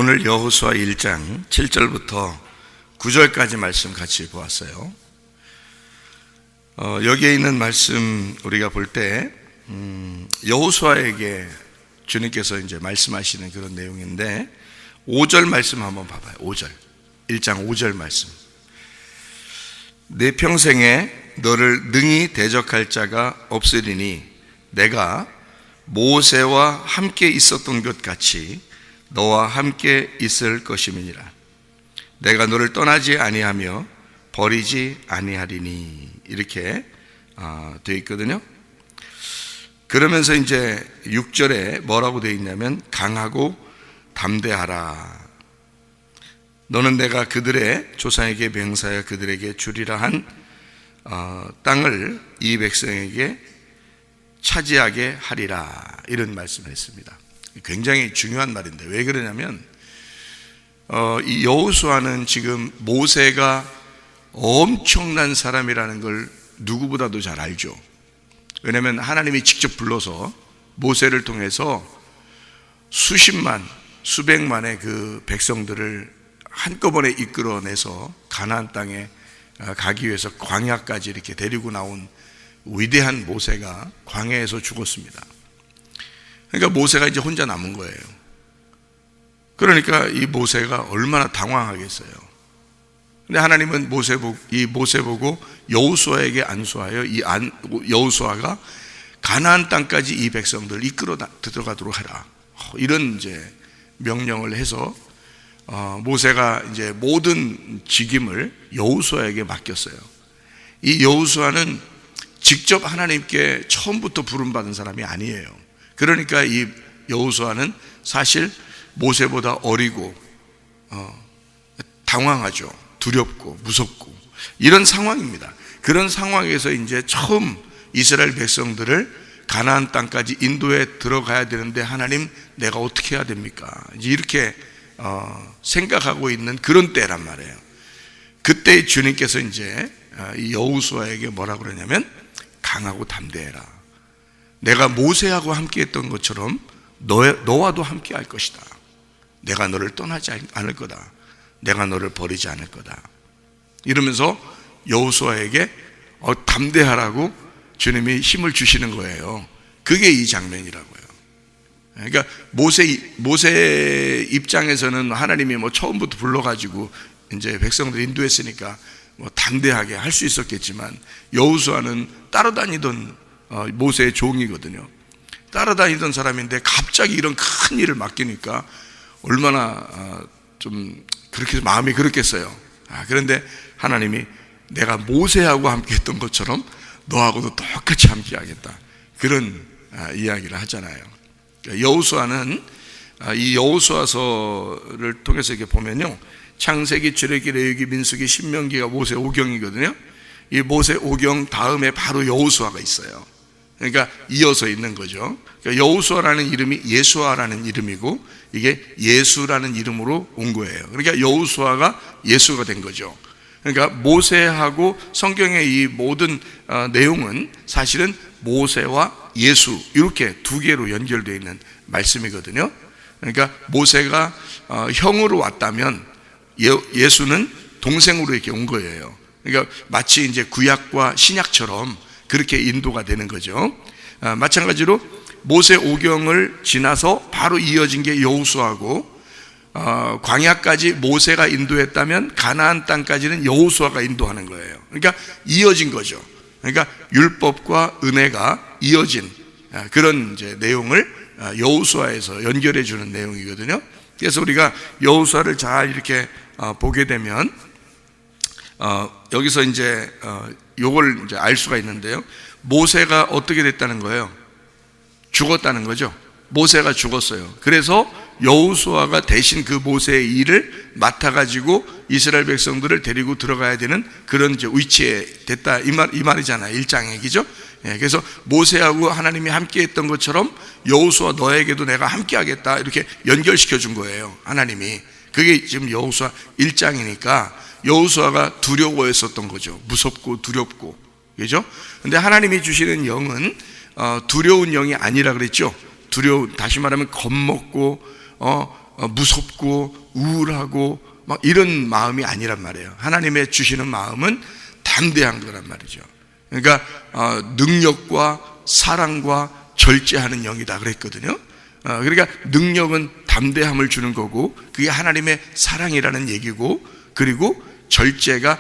오늘 여호수아 1장 7절부터 9절까지 말씀 같이 보았어요. 여기에 있는 말씀 우리가 볼 때 여호수아에게 주님께서 이제 말씀하시는 그런 내용인데 5절 말씀 한번 봐봐요. 5절 1장 5절 말씀. 내 평생에 너를 능히 대적할 자가 없으리니 내가 모세와 함께 있었던 것 같이 너와 함께 있을 것임이니라. 내가 너를 떠나지 아니하며 버리지 아니하리니. 이렇게 되어 있거든요. 그러면서 이제 6절에 뭐라고 되어 있냐면 강하고 담대하라. 너는 내가 그들의 조상에게 맹세하여 그들에게 주리라 한 땅을 이 백성에게 차지하게 하리라. 이런 말씀을 했습니다. 굉장히 중요한 말인데 왜 그러냐면 이 여호수아는 지금 모세가 엄청난 사람이라는 걸 누구보다도 잘 알죠. 왜냐하면 하나님이 직접 불러서 모세를 통해서 수십만 수백만의 그 백성들을 한꺼번에 이끌어내서 가나안 땅에 가기 위해서 광야까지 이렇게 데리고 나온 위대한 모세가 광야에서 죽었습니다. 그러니까 모세가 이제 혼자 남은 거예요. 그러니까 이 모세가 얼마나 당황하겠어요. 근데 하나님은 이 모세 보고 여호수아에게 안수하여 여호수아가 가나안 땅까지 이 백성들을 이끌어 들어가도록 하라. 이런 이제 명령을 해서 모세가 이제 모든 직임을 여호수아에게 맡겼어요. 이 여호수아는 직접 하나님께 처음부터 부름받은 사람이 아니에요. 그러니까 이 여호수아는 사실 모세보다 어리고 당황하죠. 두렵고 무섭고 이런 상황입니다. 그런 상황에서 이제 처음 이스라엘 백성들을 가나안 땅까지 인도에 들어가야 되는데 하나님 내가 어떻게 해야 됩니까? 이제 이렇게 생각하고 있는 그런 때란 말이에요. 그때 주님께서 이제 이 여호수아에게 뭐라고 그러냐면 강하고 담대해라. 내가 모세하고 함께 했던 것처럼 너와도 함께 할 것이다. 내가 너를 떠나지 않을 거다. 내가 너를 버리지 않을 거다. 이러면서 여호수아에게 담대하라고 주님이 힘을 주시는 거예요. 그게 이 장면이라고요. 그러니까 모세 입장에서는 하나님이 처음부터 불러가지고 이제 백성들 인도했으니까 담대하게 할 수 있었겠지만 여호수아는 따라다니던 모세의 종이거든요. 따라다니던 사람인데 갑자기 이런 큰 일을 맡기니까 얼마나 좀 그렇게 마음이 그렇겠어요. 그런데 하나님이 내가 모세하고 함께 했던 것처럼 너하고도 똑같이 함께 하겠다. 그런 이야기를 하잖아요. 여호수아는 이 여호수아서를 통해서 이렇게 보면요, 창세기, 출애굽기, 레위기, 민수기, 신명기가 모세 오경이거든요. 이 모세 오경 다음에 바로 여호수아가 있어요. 그러니까 이어서 있는 거죠. 그러니까 여호수아라는 이름이 예수아라는 이름이고 이게 예수라는 이름으로 온 거예요. 그러니까 여호수아가 예수가 된 거죠. 그러니까 모세하고 성경의 이 모든 내용은 사실은 모세와 예수 이렇게 두 개로 연결되어 있는 말씀이거든요. 그러니까 모세가 형으로 왔다면 예수는 동생으로 이렇게 온 거예요. 그러니까 마치 이제 구약과 신약처럼 그렇게 인도가 되는 거죠. 마찬가지로 모세 오경을 지나서 바로 이어진 게 여호수아고 광야까지 모세가 인도했다면 가나안 땅까지는 여호수아가 인도하는 거예요. 그러니까 이어진 거죠. 그러니까 율법과 은혜가 이어진 그런 이제 내용을 여호수아에서 연결해 주는 내용이거든요. 그래서 우리가 여호수아를 잘 이렇게 보게 되면 여기서 이제 요걸 이제 알 수가 있는데요. 모세가 어떻게 됐다는 거예요? 죽었다는 거죠. 모세가 죽었어요. 그래서 여호수아가 대신 그 모세의 일을 맡아가지고 이스라엘 백성들을 데리고 들어가야 되는 그런 이제 위치에 됐다 이 말이잖아요. 1장에 그죠? 그래서 모세하고 하나님이 함께 했던 것처럼 여호수아 너에게도 내가 함께 하겠다 이렇게 연결시켜 준 거예요. 하나님이. 그게 지금 여호수아 1장이니까 여호수아가 두려워했었던 거죠. 무섭고 두렵고, 그죠? 근데 하나님이 주시는 영은 두려운 영이 아니라 그랬죠. 다시 말하면 겁먹고 무섭고 우울하고 막 이런 마음이 아니란 말이에요. 하나님의 주시는 마음은 담대한 거란 말이죠. 그러니까 능력과 사랑과 절제하는 영이다 그랬거든요. 그러니까 능력은 담대함을 주는 거고, 그게 하나님의 사랑이라는 얘기고, 그리고 절제가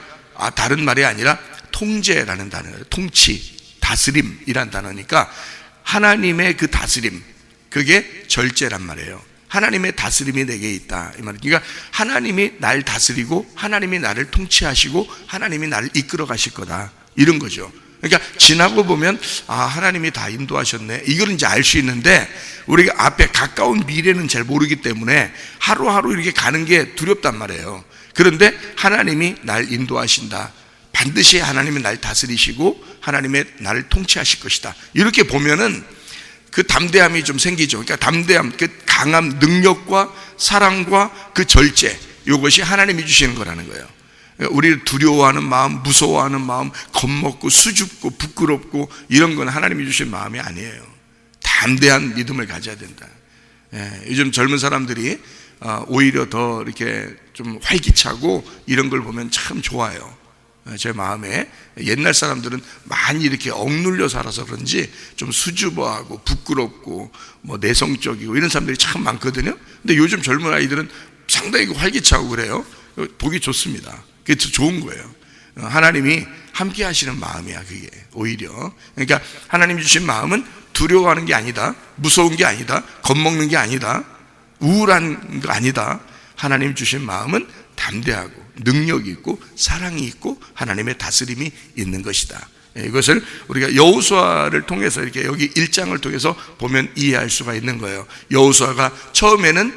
다른 말이 아니라 통제라는 단어예요. 통치, 다스림이란 단어니까 하나님의 그 다스림, 그게 절제란 말이에요. 하나님의 다스림이 내게 있다 이 말이에요. 그러니까 하나님이 날 다스리고 하나님이 나를 통치하시고 하나님이 나를 이끌어 가실 거다, 이런 거죠. 그러니까 지나고 보면 하나님이 다 인도하셨네, 이걸 이제 알 수 있는데, 우리가 앞에 가까운 미래는 잘 모르기 때문에 하루하루 이렇게 가는 게 두렵단 말이에요. 그런데 하나님이 날 인도하신다, 반드시 하나님이 날 다스리시고 하나님의 나를 통치하실 것이다, 이렇게 보면은 그 담대함이 좀 생기죠. 그러니까 담대함, 그 강함, 능력과 사랑과 그 절제, 이것이 하나님이 주시는 거라는 거예요. 우리를 두려워하는 마음, 무서워하는 마음, 겁먹고 수줍고 부끄럽고 이런 건 하나님이 주신 마음이 아니에요. 담대한 믿음을 가져야 된다. 요즘 젊은 사람들이 오히려 더 이렇게 좀 활기차고 이런 걸 보면 참 좋아요. 제 마음에 옛날 사람들은 많이 이렇게 억눌려 살아서 그런지 좀 수줍어하고 부끄럽고 뭐 내성적이고 이런 사람들이 참 많거든요. 근데 요즘 젊은 아이들은 상당히 활기차고 그래요. 보기 좋습니다. 그게 좋은 거예요. 하나님이 함께 하시는 마음이야, 그게 오히려. 그러니까 하나님 주신 마음은 두려워하는 게 아니다, 무서운 게 아니다, 겁먹는 게 아니다, 우울한 거 아니다. 하나님 주신 마음은 담대하고 능력이 있고 사랑이 있고 하나님의 다스림이 있는 것이다. 이것을 우리가 여호수아를 통해서 이렇게 여기 1장을 통해서 보면 이해할 수가 있는 거예요. 여호수아가 처음에는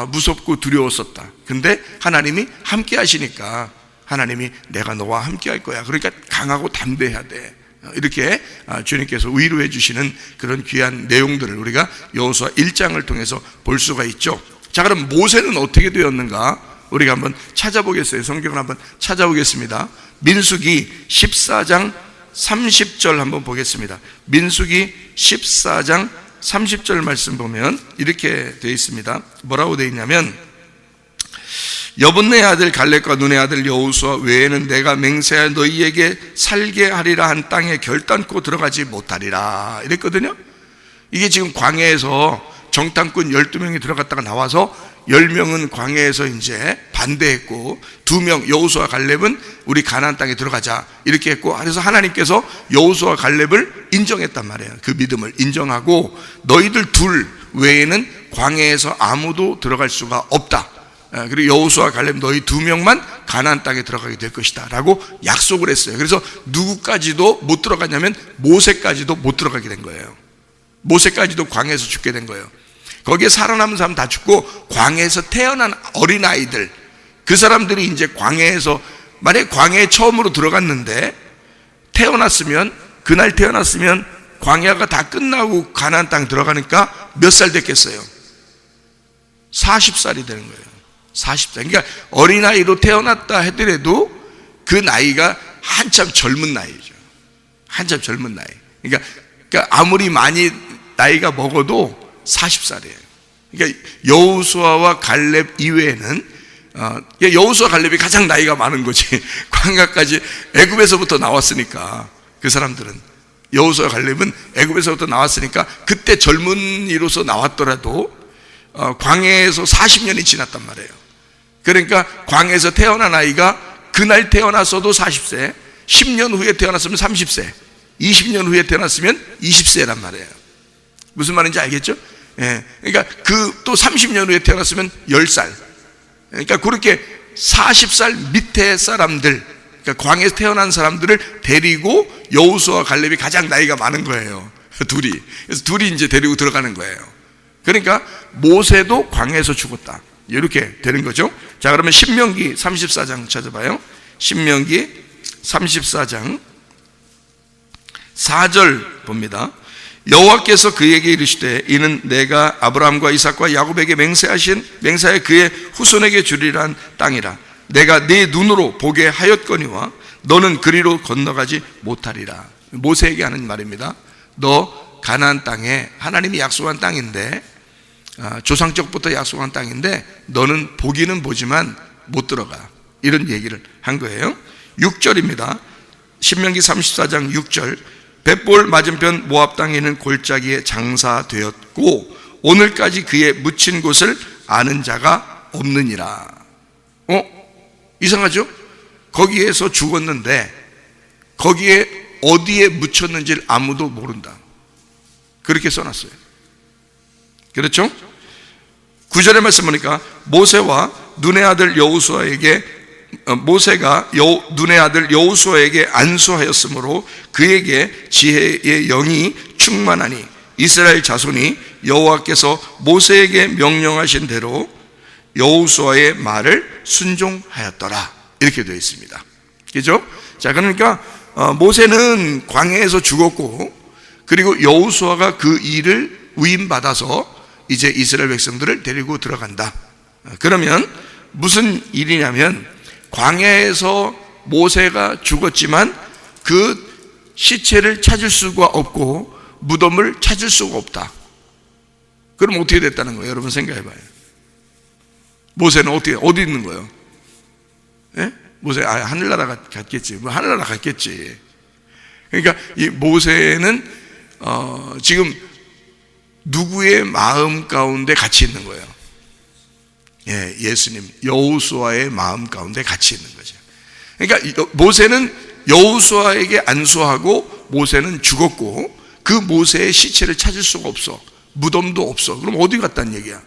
무섭고 두려웠었다. 근데 하나님이 함께 하시니까 하나님이 내가 너와 함께 할 거야, 그러니까 강하고 담대해야 돼, 이렇게 주님께서 위로해 주시는 그런 귀한 내용들을 우리가 여호수아 1장을 통해서 볼 수가 있죠. 자, 그럼 모세는 어떻게 되었는가 우리가 한번 찾아보겠어요. 성경을 한번 찾아보겠습니다. 민수기 14장 30절 한번 보겠습니다. 민수기 14장 30절 말씀 보면 이렇게 되어 있습니다. 뭐라고 되어 있냐면, 여분네 아들 갈렙과 눈의 아들 여호수아 외에는 내가 맹세하여 너희에게 살게 하리라 한 땅에 결단코 들어가지 못하리라, 이랬거든요. 이게 지금 광야에서 정탐꾼 12명이 들어갔다가 나와서 10명은 광야에서 이제 반대했고, 2명 여호수아 갈렙은 우리 가나안 땅에 들어가자 이렇게 했고, 그래서 하나님께서 여호수아 갈렙을 인정했단 말이에요. 그 믿음을 인정하고 너희들 둘 외에는 광야에서 아무도 들어갈 수가 없다, 그리고 여호수아 갈렙 너희 2명만 가나안 땅에 들어가게 될 것이다 라고 약속을 했어요. 그래서 누구까지도 못 들어가냐면 모세까지도 못 들어가게 된 거예요. 모세까지도 광야에서 죽게 된 거예요. 거기에 살아남은 사람 다 죽고, 광야에서 태어난 어린아이들, 그 사람들이 이제 광야에서, 만약에 광야에 처음으로 들어갔는데 태어났으면, 그날 태어났으면 광야가 다 끝나고 가나안 땅 들어가니까 몇 살 됐겠어요? 40살이 되는 거예요. 40살. 그러니까 어린아이로 태어났다 하더라도 그 나이가 한참 젊은 나이죠. 한참 젊은 나이. 그러니까 아무리 많이 나이가 먹어도 40살이에요. 그러니까 여호수아와 갈렙 이외에는 여호수아 갈렙이 가장 나이가 많은 거지. 광야까지 애굽에서부터 나왔으니까, 그 사람들은 여호수아 갈렙은 애굽에서부터 나왔으니까 그때 젊은이로서 나왔더라도 광야에서 40년이 지났단 말이에요. 그러니까 광야에서 태어난 아이가 그날 태어났어도 40세, 10년 후에 태어났으면 30세, 20년 후에 태어났으면 20세란 말이에요. 무슨 말인지 알겠죠? 그러니까 또 30년 후에 태어났으면 10살. 그러니까 그렇게 40살 밑에 사람들, 그러니까 광야에서 태어난 사람들을 데리고 여호수아 갈렙이 가장 나이가 많은 거예요. 둘이. 그래서 둘이 이제 데리고 들어가는 거예요. 그러니까 모세도 광야에서 죽었다, 이렇게 되는 거죠. 자, 그러면 신명기 34장 찾아봐요. 신명기 34장 4절 봅니다. 여호와께서 그에게 이르시되 이는 내가 아브라함과 이삭과 야곱에게 맹세하여 그의 후손에게 주리란 땅이라. 내가 네 눈으로 보게 하였거니와 너는 그리로 건너가지 못하리라. 모세에게 하는 말입니다. 너 가나안 땅에, 하나님이 약속한 땅인데 조상적부터 약속한 땅인데 너는 보기는 보지만 못 들어가, 이런 얘기를 한 거예요. 6절입니다. 신명기 34장 6절. 벳볼 맞은편 모압 땅에 있는 골짜기에 장사되었고 오늘까지 그의 묻힌 곳을 아는 자가 없느니라. 이상하죠? 거기에서 죽었는데 거기에 어디에 묻혔는지를 아무도 모른다, 그렇게 써놨어요. 그렇죠? 9절의 말씀 보니까 모세가 눈의 아들 여호수아에게 안수하였으므로 그에게 지혜의 영이 충만하니 이스라엘 자손이 여호와께서 모세에게 명령하신 대로 여호수아의 말을 순종하였더라, 이렇게 되어 있습니다. 그죠? 자, 그러니까 모세는 광야에서 죽었고, 그리고 여호수아가 그 일을 위임받아서 이제 이스라엘 백성들을 데리고 들어간다. 그러면 무슨 일이냐면, 광야에서 모세가 죽었지만 그 시체를 찾을 수가 없고 무덤을 찾을 수가 없다. 그럼 어떻게 됐다는 거예요? 여러분 생각해 봐요. 모세는 어디 있는 거예요? 예? 모세 하늘나라 갔겠지. 하늘나라 갔겠지. 그러니까 이 모세는 지금 누구의 마음 가운데 같이 있는 거예요? 예수님, 여호수아의 마음 가운데 같이 있는 거죠. 그러니까 모세는 여호수아에게 안수하고 모세는 죽었고 그 모세의 시체를 찾을 수가 없어. 무덤도 없어. 그럼 어디 갔다는 얘기야?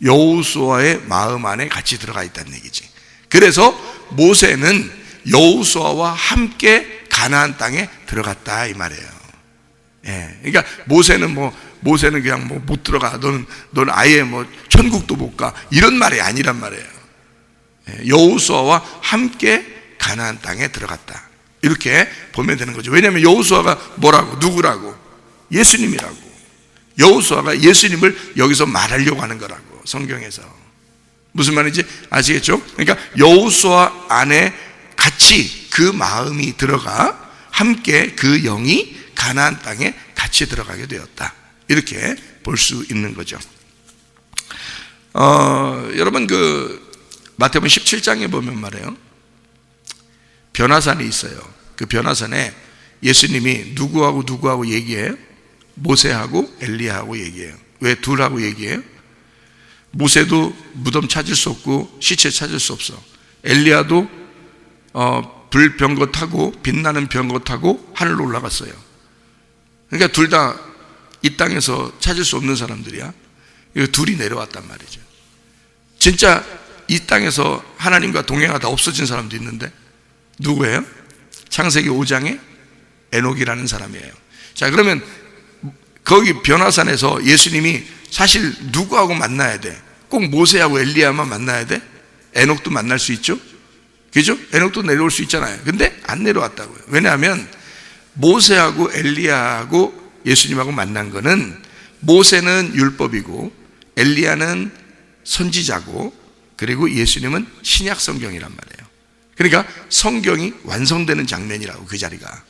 여호수아의 마음 안에 같이 들어가 있다는 얘기지. 그래서 모세는 여호수아와 함께 가나안 땅에 들어갔다, 이 말이에요. 그러니까 모세는 그냥 못 들어가. 너는 아예 천국도 못 가. 이런 말이 아니란 말이에요. 여호수아와 함께 가나안 땅에 들어갔다, 이렇게 보면 되는 거죠. 왜냐하면 여호수아가 뭐라고? 누구라고? 예수님이라고. 여호수아가 예수님을 여기서 말하려고 하는 거라고, 성경에서. 무슨 말인지 아시겠죠? 그러니까 여호수아 안에 같이 그 마음이 들어가 함께 그 영이 가나안 땅에 같이 들어가게 되었다, 이렇게 볼 수 있는 거죠. 여러분 마태복음 17장에 보면 말이에요, 변화산이 있어요. 그 변화산에 예수님이 누구하고 얘기해요? 모세하고 엘리야하고 얘기해요. 왜 둘하고 얘기해요? 모세도 무덤 찾을 수 없고 시체 찾을 수 없어. 엘리야도 불병거 타고 빛나는 병거 타고 하늘로 올라갔어요. 그러니까 둘 다 이 땅에서 찾을 수 없는 사람들이야. 둘이 내려왔단 말이죠. 진짜 이 땅에서 하나님과 동행하다 없어진 사람도 있는데 누구예요? 창세기 5장에 에녹이라는 사람이에요. 자, 그러면 거기 변화산에서 예수님이 사실 누구하고 만나야 돼? 꼭 모세하고 엘리야만 만나야 돼? 에녹도 만날 수 있죠? 그죠? 에녹도 내려올 수 있잖아요. 근데 안 내려왔다고요. 왜냐하면 모세하고 엘리야하고 예수님하고 만난 거는, 모세는 율법이고 엘리야는 선지자고 그리고 예수님은 신약 성경이란 말이에요. 그러니까 성경이 완성되는 장면이라고, 그 자리가.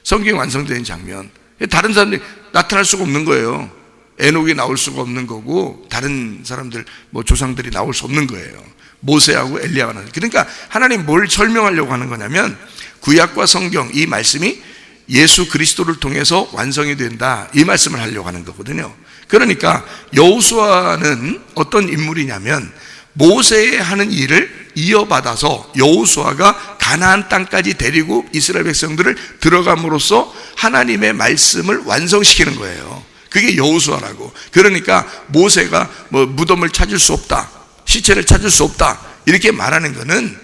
성경이 완성되는 장면. 다른 사람들이 나타날 수가 없는 거예요. 에녹이 나올 수가 없는 거고 다른 사람들 조상들이 나올 수 없는 거예요. 모세하고 엘리야가 나와요. 그러니까 하나님 뭘 설명하려고 하는 거냐면, 구약과 성경, 이 말씀이 예수 그리스도를 통해서 완성이 된다, 이 말씀을 하려고 하는 거거든요. 그러니까 여호수아는 어떤 인물이냐면, 모세의 하는 일을 이어받아서 여호수아가 가나안 땅까지 데리고 이스라엘 백성들을 들어감으로써 하나님의 말씀을 완성시키는 거예요. 그게 여호수아라고. 그러니까 모세가 무덤을 찾을 수 없다, 시체를 찾을 수 없다, 이렇게 말하는 거는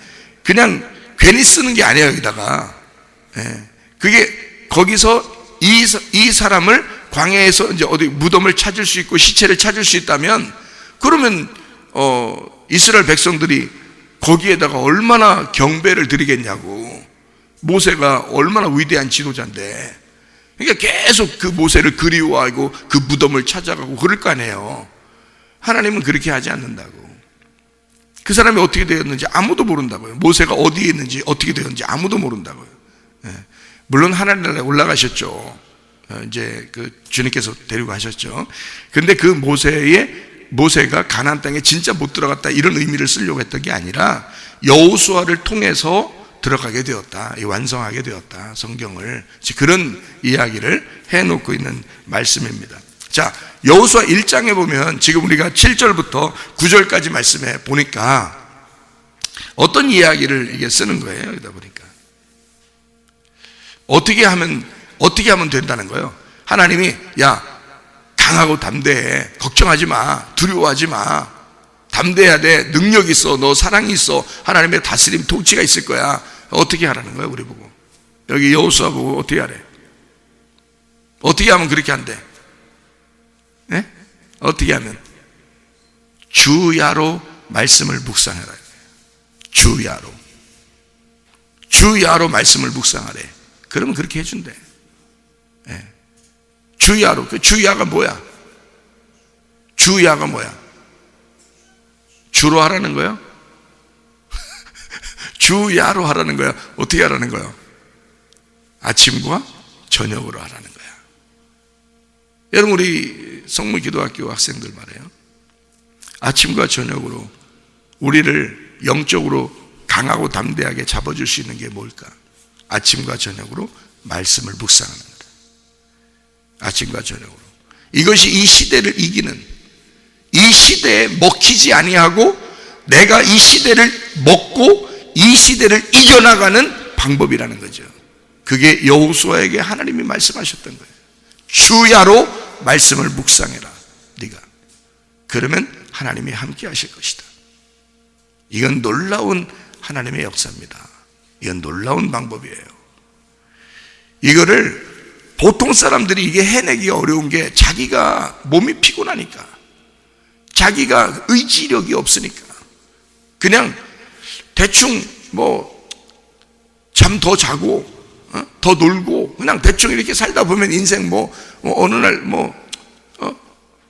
그냥 괜히 쓰는 게 아니에요. 여기다가 그게 거기서 이 사람을 광야에서 이제 어디 무덤을 찾을 수 있고 시체를 찾을 수 있다면, 그러면 이스라엘 백성들이 거기에다가 얼마나 경배를 드리겠냐고. 모세가 얼마나 위대한 지도자인데. 그러니까 계속 그 모세를 그리워하고 그 무덤을 찾아가고 그럴 거 아니에요. 하나님은 그렇게 하지 않는다고. 그 사람이 어떻게 되었는지 아무도 모른다고요. 모세가 어디에 있는지 어떻게 되었는지 아무도 모른다고요. 물론 하나님나라에 올라가셨죠. 이제 그 주님께서 데리고 가셨죠. 근데 그 모세가 가나안 땅에 진짜 못 들어갔다 이런 의미를 쓰려고 했던 게 아니라 여호수아를 통해서 들어가게 되었다, 완성하게 되었다, 성경을 그런 이야기를 해놓고 있는 말씀입니다. 자, 여호수아 1장에 보면 지금 우리가 7절부터 9절까지 말씀해 보니까 어떤 이야기를 이게 쓰는 거예요. 여기다 보니까 어떻게 하면 된다는 거예요. 하나님이 야, 강하고 담대해, 걱정하지 마, 두려워하지 마, 담대해야 돼, 능력 있어, 너 사랑이 있어, 하나님의 다스림 통치가 있을 거야. 어떻게 하라는 거예요? 우리 보고 여기 여호수아 보고 어떻게 하래? 어떻게 하면 그렇게 한대? 네? 어떻게 하면? 주야로 말씀을 묵상해라. 주야로 말씀을 묵상하래. 그러면 그렇게 해준대. 네. 주야로. 그 주야가 뭐야? 주야가 뭐야? 주로 하라는 거야? 주야로 하라는 거야? 어떻게 하라는 거야? 아침과 저녁으로 하라는 거야. 여러분, 우리 성물기도학교 학생들 말이에요. 아침과 저녁으로 우리를 영적으로 강하고 담대하게 잡아줄 수 있는 게 뭘까? 아침과 저녁으로 말씀을 묵상하는 거다. 아침과 저녁으로. 이것이 이 시대를 이기는, 이 시대에 먹히지 아니하고 내가 이 시대를 먹고 이 시대를 이겨나가는 방법이라는 거죠. 그게 여호수아에게 하나님이 말씀하셨던 거예요. 주야로 말씀을 묵상해라, 네가. 그러면 하나님이 함께 하실 것이다. 이건 놀라운 하나님의 역사입니다. 이건 놀라운 방법이에요. 이거를 보통 사람들이 이게 해내기가 어려운 게 자기가 몸이 피곤하니까, 자기가 의지력이 없으니까 그냥 대충 잠 더 자고 더 놀고 그냥 대충 이렇게 살다 보면 인생 어느 날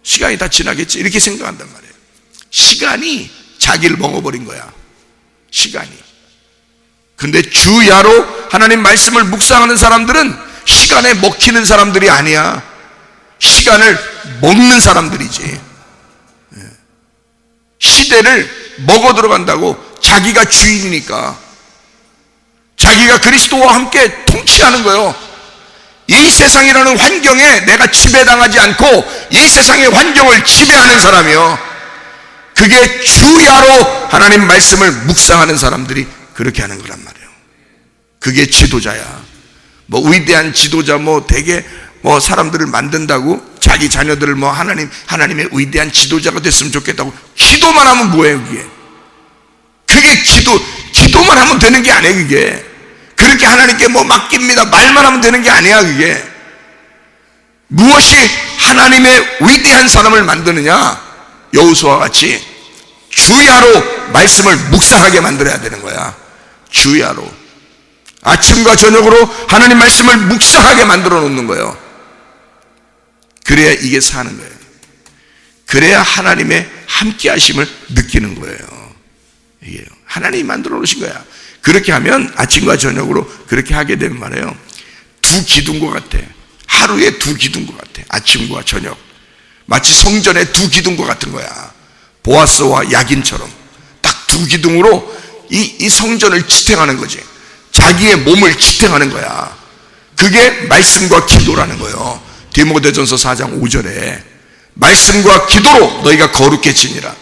시간이 다 지나겠지 이렇게 생각한단 말이에요. 시간이 자기를 먹어버린 거야. 시간이. 근데 주야로 하나님 말씀을 묵상하는 사람들은 시간에 먹히는 사람들이 아니야. 시간을 먹는 사람들이지. 시대를 먹어 들어간다고. 자기가 주인이니까. 자기가 그리스도와 함께 통치하는 거예요. 이 세상이라는 환경에 내가 지배당하지 않고 이 세상의 환경을 지배하는 사람이요. 그게 주야로 하나님 말씀을 묵상하는 사람들이 그렇게 하는 거란 말이에요. 그게 지도자야. 위대한 지도자, 되게 사람들을 만든다고 자기 자녀들을 하나님의 위대한 지도자가 됐으면 좋겠다고 기도만 하면 뭐예요, 그게? 그게 기도만 하면 되는 게 아니에요, 그게. 그렇게 하나님께 맡깁니다. 말만 하면 되는 게 아니야, 그게. 무엇이 하나님의 위대한 사람을 만드느냐? 여호수아와 같이 주야로 말씀을 묵상하게 만들어야 되는 거야. 주야로. 아침과 저녁으로 하나님 말씀을 묵상하게 만들어 놓는 거예요. 그래야 이게 사는 거예요. 그래야 하나님의 함께 하심을 느끼는 거예요. 이게 하나님이 만들어 놓으신 거야. 그렇게 하면 아침과 저녁으로 그렇게 하게 되면 말이에요. 두 기둥과 같아. 하루에 두 기둥과 같아. 아침과 저녁. 마치 성전의 두 기둥과 같은 거야. 보아스와 야긴처럼 딱 두 기둥으로 이 성전을 지탱하는 거지. 자기의 몸을 지탱하는 거야. 그게 말씀과 기도라는 거예요. 디모데전서 4장 5절에 말씀과 기도로 너희가 거룩해지니라.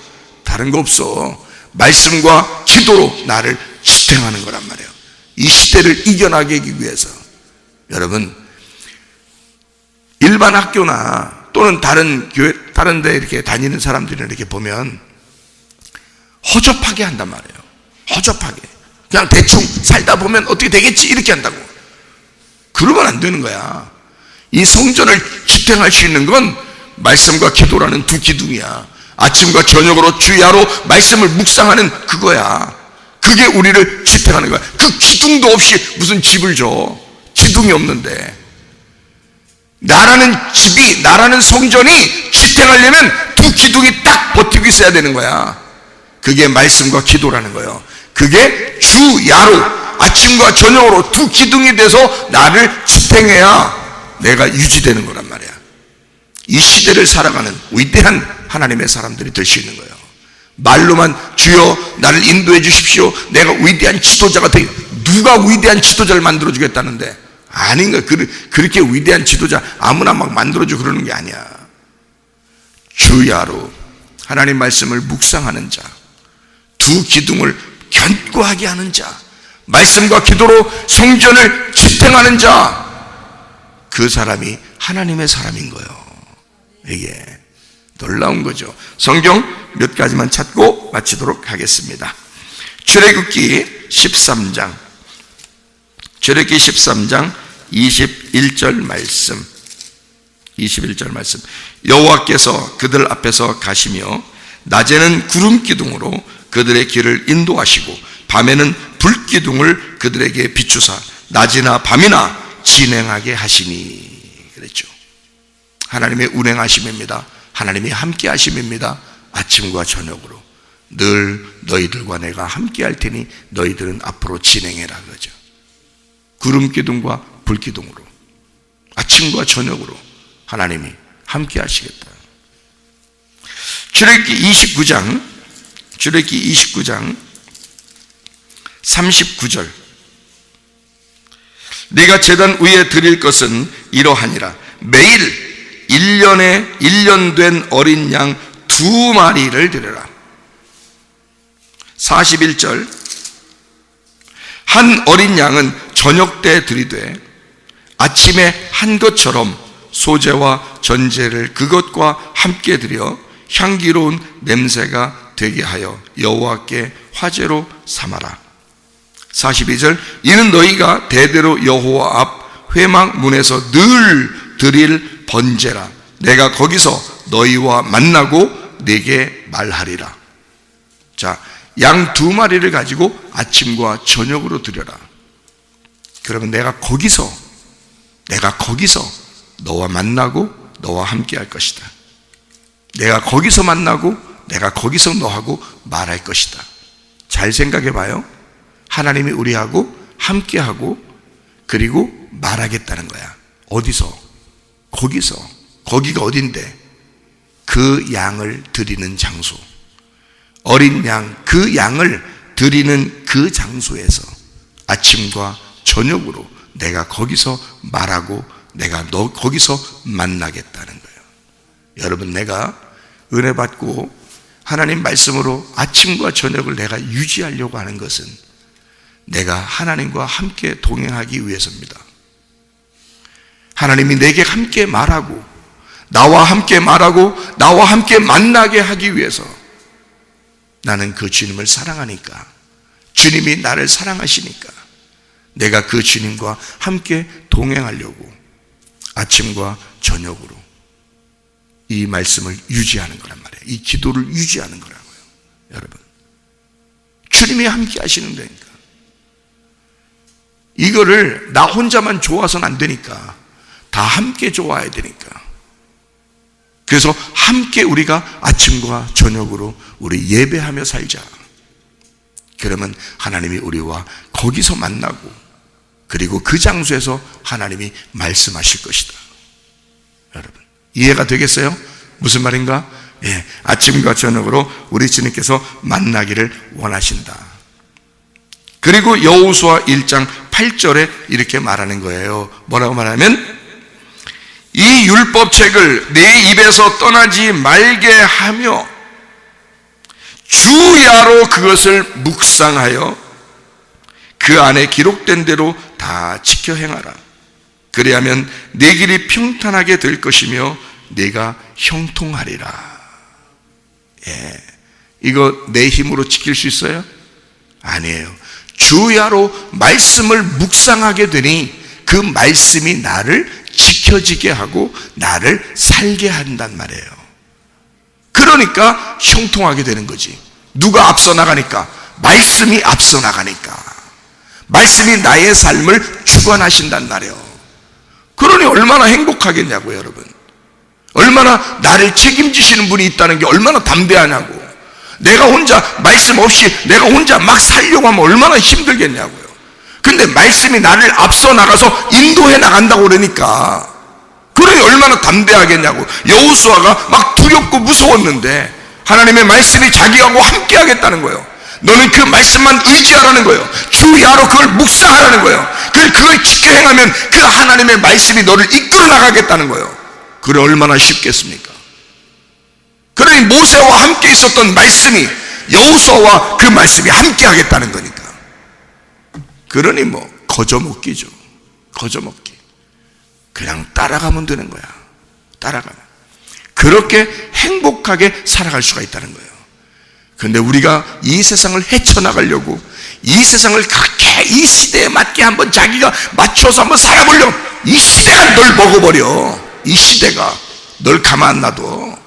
다른 거 없어. 말씀과 기도로 나를 지탱하는 거란 말이에요. 이 시대를 이겨나가기 위해서. 여러분, 일반 학교나 또는 다른 교회, 다른 데 이렇게 다니는 사람들을 이렇게 보면 허접하게 한단 말이에요. 허접하게. 그냥 대충 살다 보면 어떻게 되겠지 이렇게 한다고. 그러면 안 되는 거야. 이 성전을 지탱할 수 있는 건 말씀과 기도라는 두 기둥이야. 아침과 저녁으로 주야로 말씀을 묵상하는 그거야. 그게 우리를 지탱하는 거야. 그 기둥도 없이 무슨 집을 줘. 기둥이 없는데. 나라는 집이, 나라는 성전이 지탱하려면 두 기둥이 딱 버티고 있어야 되는 거야. 그게 말씀과 기도라는 거예요. 그게 주야로 아침과 저녁으로 두 기둥이 돼서 나를 지탱해야 내가 유지되는 거란 말이야. 이 시대를 살아가는 위대한 하나님의 사람들이 될 수 있는 거예요. 말로만 주여 나를 인도해 주십시오, 내가 위대한 지도자가 되게, 누가 위대한 지도자를 만들어 주겠다는데? 아닌 거야. 그렇게 위대한 지도자 아무나 막 만들어주고 그러는 게 아니야. 주야로 하나님 말씀을 묵상하는 자, 두 기둥을 견고하게 하는 자, 말씀과 기도로 성전을 지탱하는 자, 그 사람이 하나님의 사람인 거예요. 이게 놀라운 거죠. 성경 몇 가지만 찾고 마치도록 하겠습니다. 출애굽기 13장 21절 말씀, 21절 말씀. 여호와께서 그들 앞에서 가시며 낮에는 구름 기둥으로 그들의 길을 인도하시고 밤에는 불 기둥을 그들에게 비추사 낮이나 밤이나 진행하게 하시니. 그랬죠. 하나님의 운행하심입니다. 하나님이 함께 하심입니다. 아침과 저녁으로 늘 너희들과 내가 함께 할 테니 너희들은 앞으로 진행해라 그러죠. 구름 기둥과 불 기둥으로 아침과 저녁으로 하나님이 함께 하시겠다. 출애굽기 29장 39절. 네가 제단 위에 드릴 것은 이러하니라. 매일 1년 된 어린 양 2마리를 드려라. 41절. 한 어린 양은 저녁 때 드리되 아침에 한 것처럼 소제와 전제를 그것과 함께 드려 향기로운 냄새가 되게 하여 여호와께 화제로 삼아라. 42절. 이는 너희가 대대로 여호와 앞 회막 문에서 늘 드릴 번제라. 내가 거기서 너희와 만나고 네게 말하리라. 자, 양 2마리를 가지고 아침과 저녁으로 드려라. 그러면 내가 거기서 너와 만나고 너와 함께 할 것이다. 내가 거기서 만나고 내가 거기서 너하고 말할 것이다. 잘 생각해 봐요. 하나님이 우리하고 함께하고 그리고 말하겠다는 거야. 어디서? 거기서. 거기가 어딘데? 그 양을 드리는 장소, 어린 양, 그 양을 드리는 그 장소에서 아침과 저녁으로 내가 거기서 말하고 내가 너 거기서 만나겠다는 거예요. 여러분, 내가 은혜 받고 하나님 말씀으로 아침과 저녁을 내가 유지하려고 하는 것은 내가 하나님과 함께 동행하기 위해서입니다. 하나님이 내게 함께 말하고 나와 함께 말하고 나와 함께 만나게 하기 위해서 나는 그 주님을 사랑하니까, 주님이 나를 사랑하시니까 내가 그 주님과 함께 동행하려고 아침과 저녁으로 이 말씀을 유지하는 거란 말이에요. 이 기도를 유지하는 거라고요. 여러분, 주님이 함께 하시는 거니까. 이거를 나 혼자만 좋아서는 안 되니까 다 함께 좋아야 되니까. 그래서 함께 우리가 아침과 저녁으로 우리 예배하며 살자. 그러면 하나님이 우리와 거기서 만나고 그리고 그 장소에서 하나님이 말씀하실 것이다. 여러분, 이해가 되겠어요? 무슨 말인가? 예, 아침과 저녁으로 우리 주님께서 만나기를 원하신다. 그리고 여호수아 1장 8절에 이렇게 말하는 거예요. 뭐라고 말하면 이 율법책을 내 입에서 떠나지 말게 하며 주야로 그것을 묵상하여 그 안에 기록된 대로 다 지켜 행하라. 그리하면 내 길이 평탄하게 될 것이며 내가 형통하리라. 예, 이거 내 힘으로 지킬 수 있어요? 아니에요. 주야로 말씀을 묵상하게 되니 그 말씀이 나를 지켜지게 하고 나를 살게 한단 말이에요. 그러니까 형통하게 되는 거지. 누가 앞서 나가니까? 말씀이 앞서 나가니까. 말씀이 나의 삶을 주관하신단 말이에요. 그러니 얼마나 행복하겠냐고요, 여러분. 얼마나 나를 책임지시는 분이 있다는 게 얼마나 담대하냐고. 내가 혼자 말씀 없이 내가 혼자 막 살려고 하면 얼마나 힘들겠냐고요. 근데 말씀이 나를 앞서 나가서 인도해 나간다고 그러니까 그러니 얼마나 담대하겠냐고. 여호수아가 막 두렵고 무서웠는데 하나님의 말씀이 자기하고 함께 하겠다는 거예요. 너는 그 말씀만 의지하라는 거예요. 주 야로 그걸 묵상하라는 거예요. 그걸 지켜 행하면 그 하나님의 말씀이 너를 이끌어 나가겠다는 거예요. 그래 얼마나 쉽겠습니까? 그러니 모세와 함께 있었던 말씀이 여호수아와 그 말씀이 함께 하겠다는 거니까. 그러니 뭐 거저먹기죠. 거저먹기. 그냥 따라가면 되는 거야. 따라가면. 그렇게 행복하게 살아갈 수가 있다는 거예요. 그런데 우리가 이 세상을 헤쳐나가려고, 이 세상을 그렇게 이 시대에 맞게 한번 자기가 맞춰서 한번 살아보려고, 이 시대가 널 먹어버려. 이 시대가 널 가만 안 놔둬.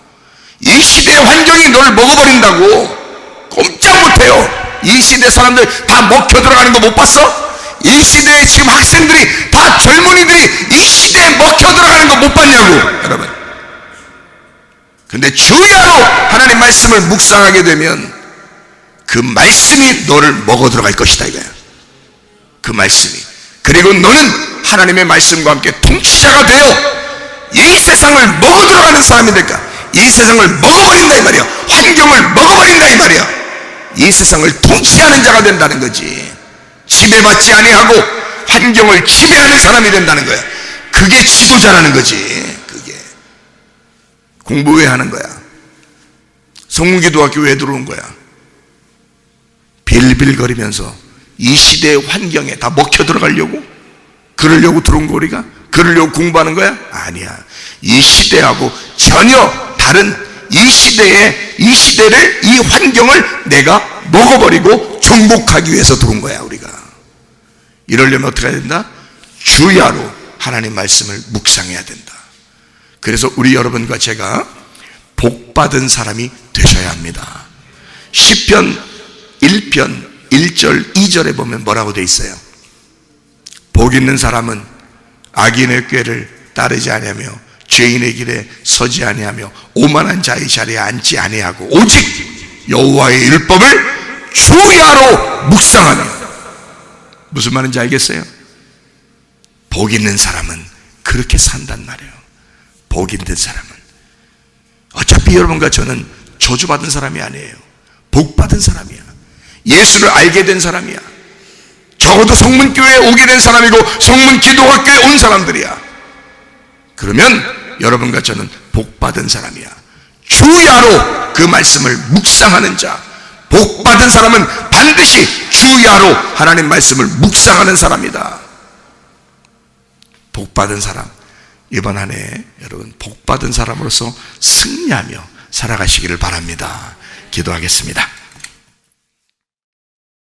이 시대의 환경이 널 먹어버린다고. 꼼짝 못해요. 이 시대 사람들 다 먹혀 들어가는 거 못 봤어? 이 시대에 지금 학생들이 다, 젊은이들이 이 시대에 먹혀 들어가는 거 못 봤냐고, 여러분. 근데 주야로 하나님 말씀을 묵상하게 되면 그 말씀이 너를 먹어 들어갈 것이다 이거야. 그 말씀이. 그리고 너는 하나님의 말씀과 함께 통치자가 되어 이 세상을 먹어 들어가는 사람이 될까? 이 세상을 먹어버린다 이 말이야. 환경을 먹어버린다 이 말이야. 이 세상을 통치하는 자가 된다는 거지. 지배받지 아니하고 환경을 지배하는 사람이 된다는 거야. 그게 지도자라는 거지. 그게. 공부 왜 하는 거야? 성문기도학교 왜 들어온 거야? 빌빌거리면서 이 시대의 환경에 다 먹혀 들어가려고? 그러려고 들어온 거 우리가? 그러려고 공부하는 거야? 아니야. 이 시대하고 전혀 다른 이 시대를, 이 환경을 내가 먹어버리고 정복하기 위해서 들어온 거야 우리가. 이러려면 어떻게 해야 된다? 주야로 하나님 말씀을 묵상해야 된다. 그래서 우리 여러분과 제가 복받은 사람이 되셔야 합니다. 시편 1편 1절 2절에 보면 뭐라고 돼 있어요? 복 있는 사람은 악인의 꾀를 따르지 아니하며 죄인의 길에 서지 아니하며 오만한 자의 자리에 앉지 아니하고 오직 여호와의 율법을 주야로 묵상하며. 무슨 말인지 알겠어요? 복 있는 사람은 그렇게 산단 말이에요. 복 있는 사람은. 어차피 여러분과 저는 저주받은 사람이 아니에요. 복받은 사람이야. 예수를 알게 된 사람이야. 적어도 성문교회에 오게 된 사람이고 성문기도학교에 온 사람들이야. 그러면 여러분과 저는 복받은 사람이야. 주야로 그 말씀을 묵상하는 자. 복받은 사람은 반드시 주야로 하나님 말씀을 묵상하는 사람이다. 복받은 사람, 이번 한 해 여러분 복받은 사람으로서 승리하며 살아가시기를 바랍니다. 기도하겠습니다.